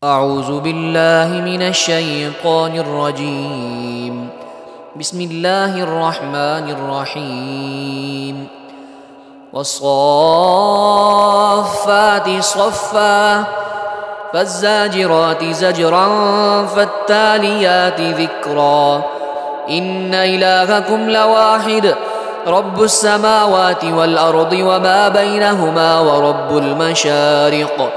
أعوذ بالله من الشيطان الرجيم. بسم الله الرحمن الرحيم. والصافات صفا فالزاجرات زجرا فالتاليات ذكرا إن إلهكم لواحد رب السماوات والأرض وما بينهما ورب المشارق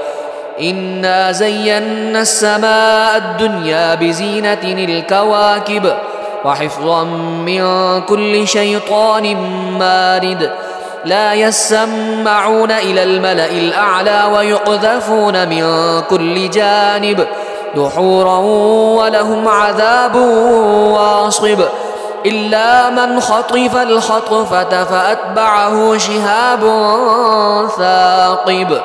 إنا زينا السماء الدنيا بزينة الكواكب وحفظا من كل شيطان مارد لا يسمعون إلى الملأ الأعلى ويقذفون من كل جانب دحورا ولهم عذاب واصب إلا من خطف الخطفة فأتبعه شهاب ثاقب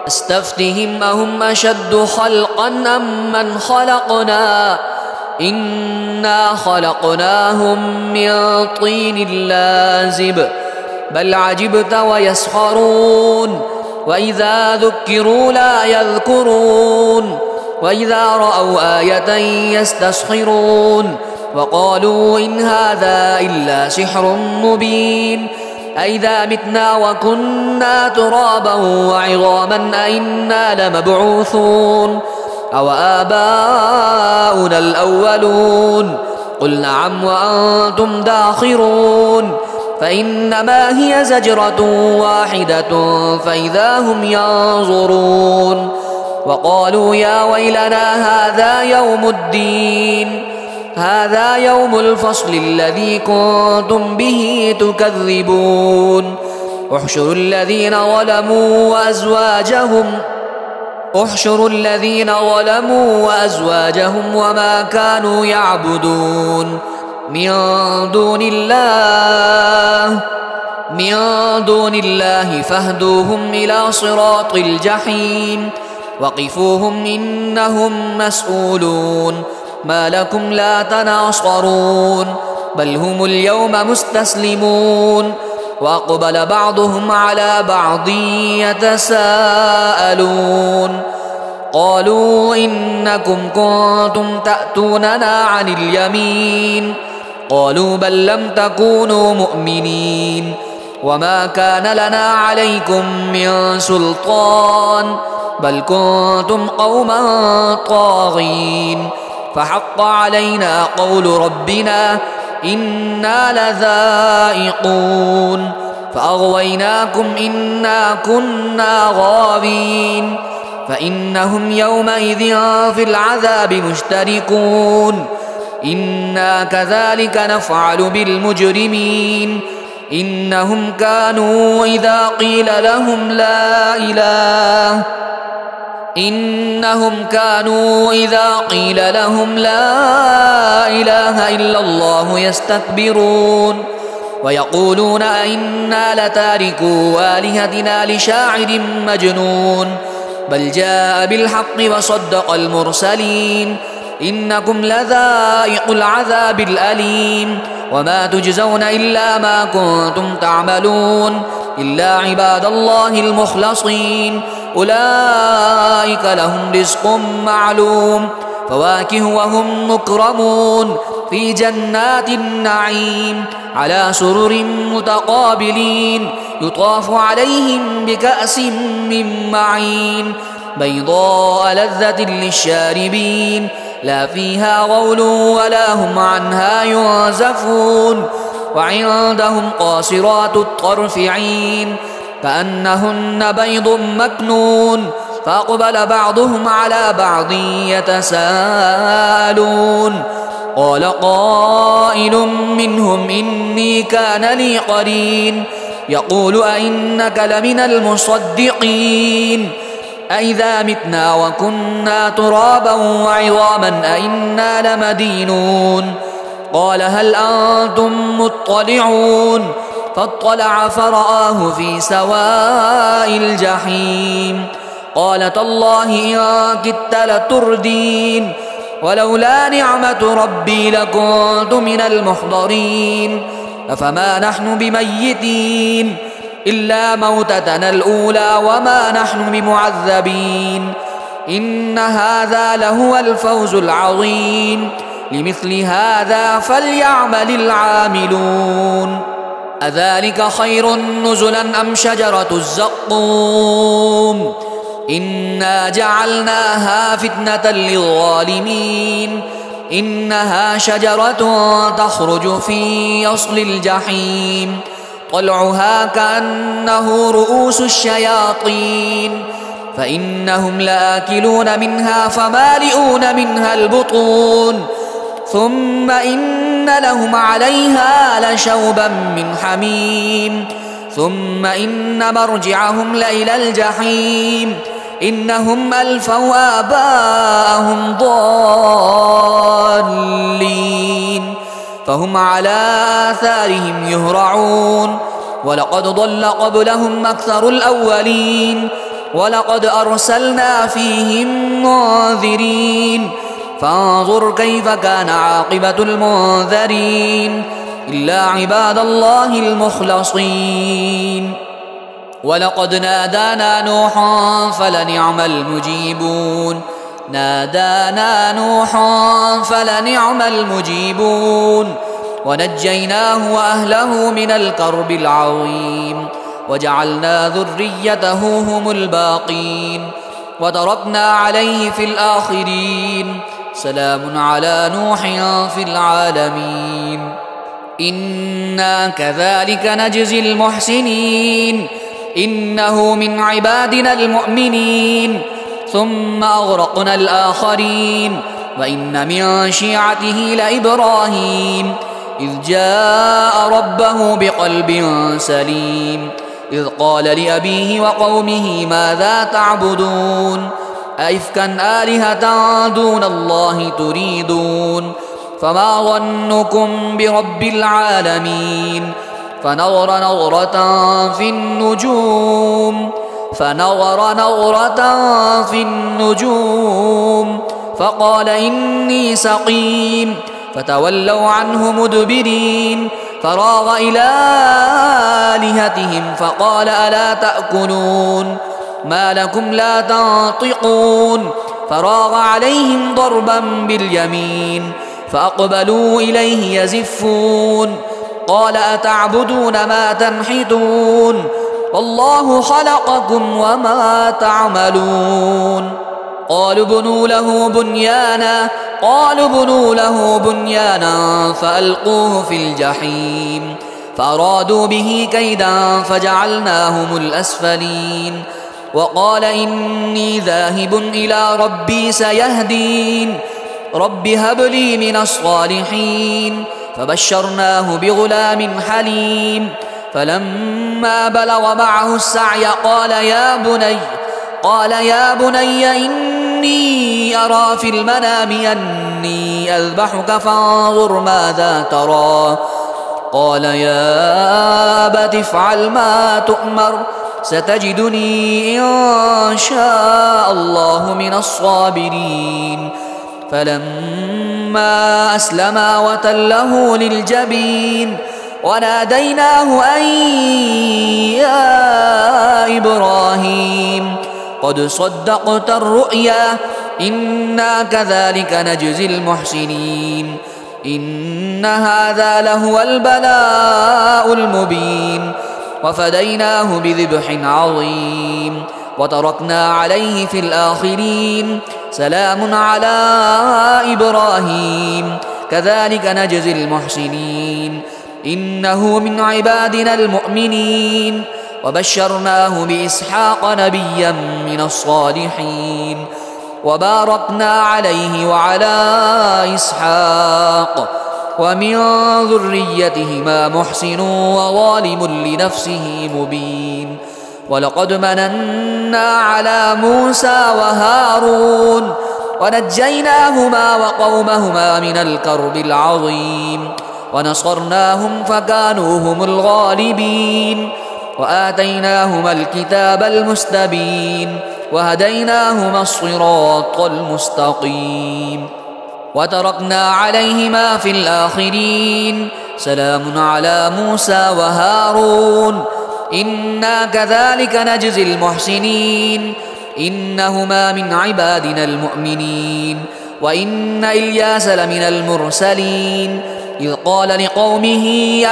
استفتهم أهم أشد خلقا أم من خلقنا إنا خلقناهم من طين لازب بل عجبت ويسخرون وإذا ذكروا لا يذكرون وإذا رأوا آية يستسخرون وقالوا إن هذا إلا سحر مبين أئذا متنا وكنا ترابا وعظاما أئنا لمبعوثون أو آباؤنا الأولون قل نعم وأنتم داخرون فإنما هي زجرة واحدة فإذا هم ينظرون وقالوا يا ويلنا هذا يوم الدين هذا يوم الفصل الذي كنتم به تكذبون احشروا الذين ظلموا وأزواجهم وما كانوا يعبدون من دون الله فاهدوهم إلى صراط الجحيم وقفوهم إنهم مسؤولون ما لكم لا تناصرون بل هم اليوم مستسلمون وأقبل بعضهم على بعض يتساءلون قالوا إنكم كنتم تأتوننا عن اليمين قالوا بل لم تكونوا مؤمنين وما كان لنا عليكم من سلطان بل كنتم قوما طاغين فحق علينا قول ربنا إنا لذائقون فأغويناكم إنا كنا غاوين فإنهم يومئذ في العذاب مشتركون إنا كذلك نفعل بالمجرمين إنهم كانوا إذا قيل لهم لا إله إلا الله يستكبرون ويقولون أئنا لتاركو آلهتنا لشاعر مجنون بل جاء بالحق وصدق المرسلين إنكم لذائق العذاب الأليم وما تجزون إلا ما كنتم تعملون إلا عباد الله المخلصين أولئك لهم رزق معلوم فواكه وهم مكرمون في جنات النعيم على سرر متقابلين يطاف عليهم بكأس من معين بيضاء لذة للشاربين لا فيها غول ولا هم عنها ينزفون وعندهم قاصرات الطرف عين كأنهن بيض مكنون فأقبل بعضهم على بعض يتساءلون قال قائل منهم إني كان لي قرين يقول أئنك لمن المصدقين أئذا متنا وكنا ترابا وعظاما أئنا لمدينون قال هل أنتم مطلعون فاطلع فرآه في سواء الجحيم قال تالله إن كدت لتردين ولولا نعمة ربي لكنت من المحضرين أفما نحن بميتين إلا موتتنا الأولى وما نحن بمعذبين إن هذا لهو الفوز العظيم لمثل هذا فليعمل العاملون أذلك خير نزلا أم شجرة الزقوم إنا جعلناها فتنة للظالمين إنها شجرة تخرج في أصل الجحيم طلعها كأنه رؤوس الشياطين فإنهم لآكلون منها فمالئون منها البطون ثم إن لهم عليها لشوبا من حميم ثم إن مرجعهم لإلى الجحيم إنهم ألفوا آباءهم ضالين فهم على آثارهم يهرعون ولقد ضل قبلهم أكثر الأولين ولقد أرسلنا فيهم منذرين فانظر كيف كان عاقبة المنذرين إلا عباد الله المخلصين ولقد نادانا نوح فلنعم المجيبون ونجيناه وأهله من الكرب العظيم وجعلنا ذريته هم الباقين وتركنا عليه في الآخرين سلام على نوح في العالمين إنا كذلك نجزي المحسنين إنه من عبادنا المؤمنين ثم أغرقنا الآخرين وإن من شيعته لإبراهيم إذ جاء ربه بقلب سليم إذ قال لأبيه وقومه ماذا تعبدون أئفكا آلهة دون الله تريدون فما ظنكم برب العالمين فنظر نظرة في النجوم فقال إني سقيم فتولوا عنه مدبرين فراغ إلى آلهتهم فقال ألا تأكلون ما لكم لا تنطقون فراغ عليهم ضربا باليمين فأقبلوا إليه يزفون قال أتعبدون ما تنحتون والله خلقكم وما تعملون قالوا بنوا له بنيانا فألقوه في الجحيم فأرادوا به كيدا فجعلناهم الأسفلين وقال إني ذاهب إلى ربي سيهدين رب هب لي من الصالحين فبشرناه بغلام حليم فلما بلغ معه السعي قال يا بني إني أرى في المنام أني أذبحك فانظر ماذا ترى قال يا أبت افعل ما تؤمر ستجدني إن شاء الله من الصابرين فلما أسلما وتله للجبين وناديناه أن يا إبراهيم قد صدقت الرؤيا إنا كذلك نجزي المحسنين إن هذا لهو البلاء المبين وفديناه بذبح عظيم وتركنا عليه في الآخرين سلام على إبراهيم كذلك نجزي المحسنين إنه من عبادنا المؤمنين وبشرناه بإسحاق نبيا من الصالحين وباركنا عليه وعلى إسحاق ومن ذريتهما محسن وظالم لنفسه مبين ولقد مننا على موسى وهارون ونجيناهما وقومهما من الكرب العظيم ونصرناهم فكانوا هم الغالبين وآتيناهما الكتاب المستبين وهديناهما الصراط المستقيم وتركنا عليهما في الآخرين سلام على موسى وهارون إنا كذلك نجزي المحسنين إن إنهما من عبادنا المؤمنين. وإن إلياس لمن المرسلين إذ قال لقومه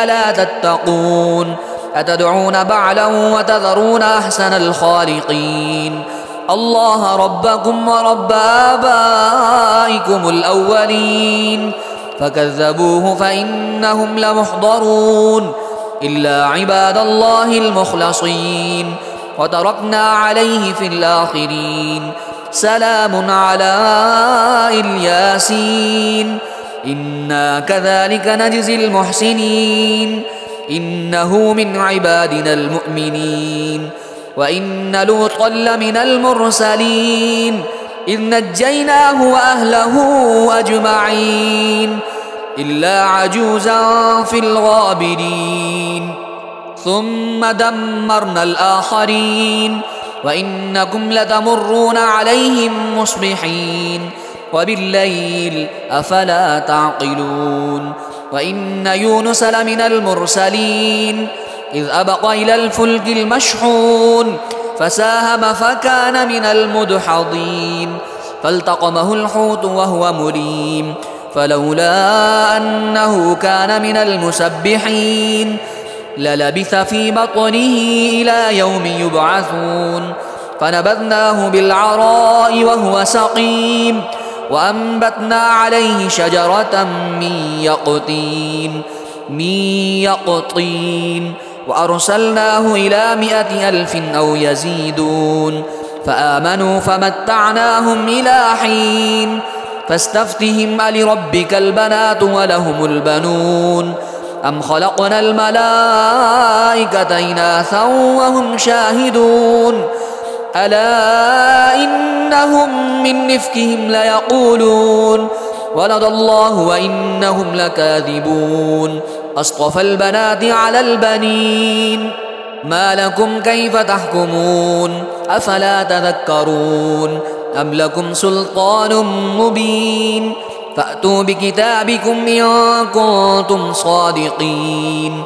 ألا تتقون أتدعون بعلا وتذرون أحسن الخالقين الله ربكم ورب آبائكم الأولين فكذبوه فإنهم لمحضرون إلا عباد الله المخلصين وتركنا عليه في الآخرين سلام على الياسين إنا كذلك نجزي المحسنين إنه من عبادنا المؤمنين. وإن لوطا لمن المرسلين إذ نجيناه وأهله أجمعين إلا عجوزا في الغابرين ثم دمرنا الآخرين وإنكم لتمرون عليهم مصبحين وبالليل أفلا تعقلون. وإن يونس لمن المرسلين إذ أبق إلى الفلك المشحون فساهم فكان من المدحضين فالتقمه الحوت وهو مليم فلولا أنه كان من المسبحين للبث في بطنه إلى يوم يبعثون فنبذناه بالعراء وهو سقيم وأنبتنا عليه شجرة من يقطين وأرسلناه إلى 100,000 أو يزيدون فآمنوا فمتعناهم إلى حين فاستفتهم ألربك البنات ولهم البنون أم خلقنا الملائكة إناثا وهم شاهدون ألا إنهم من نفكهم ليقولون ولد الله وإنهم لكاذبون أصطفى البنات على البنين ما لكم كيف تحكمون أفلا تذكرون أم لكم سلطان مبين فأتوا بكتابكم إن كنتم صادقين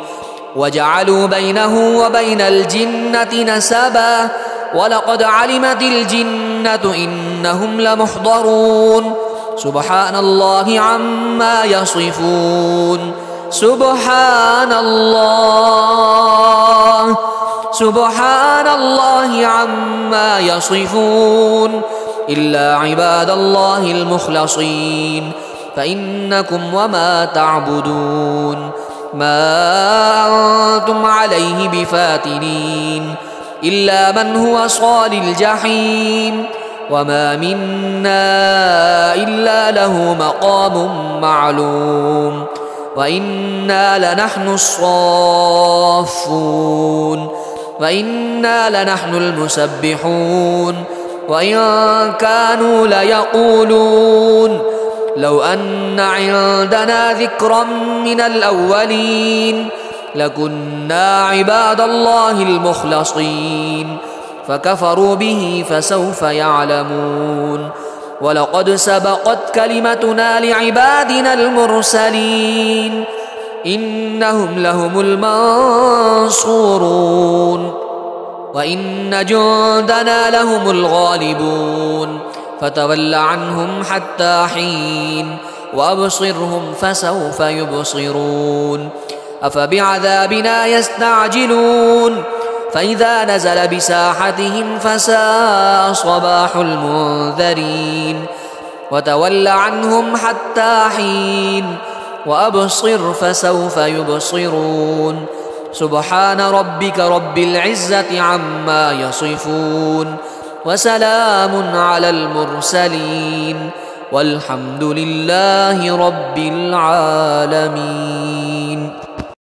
وجعلوا بينه وبين الجنة نسبا ولقد علمت الجنة إنهم لمحضرون سبحان الله عما يصفون سبحان الله عما يصفون إلا عباد الله المخلصين فإنكم وما تعبدون ما أنتم عليه بفاتنين إلا من هو صال الجحيم وما منا إلا له مقام معلوم وإنا لنحن الصافون وإنا لنحن المسبحون وإن كانوا ليقولون لو أن عندنا ذكرا من الأولين لكنا عباد الله المخلصين فكفروا به فسوف يعلمون ولقد سبقت كلمتنا لعبادنا المرسلين إنهم لهم المنصورون وإن جندنا لهم الغالبون فتول عنهم حتى حين وأبصرهم فسوف يبصرون أفبعذابنا يستعجلون فإذا نزل بساحتهم فساء صباح المنذرين وتول عنهم حتى حين وأبصر فسوف يبصرون سبحان ربك رب العزة عما يصفون وسلام على المرسلين والحمد لله رب العالمين.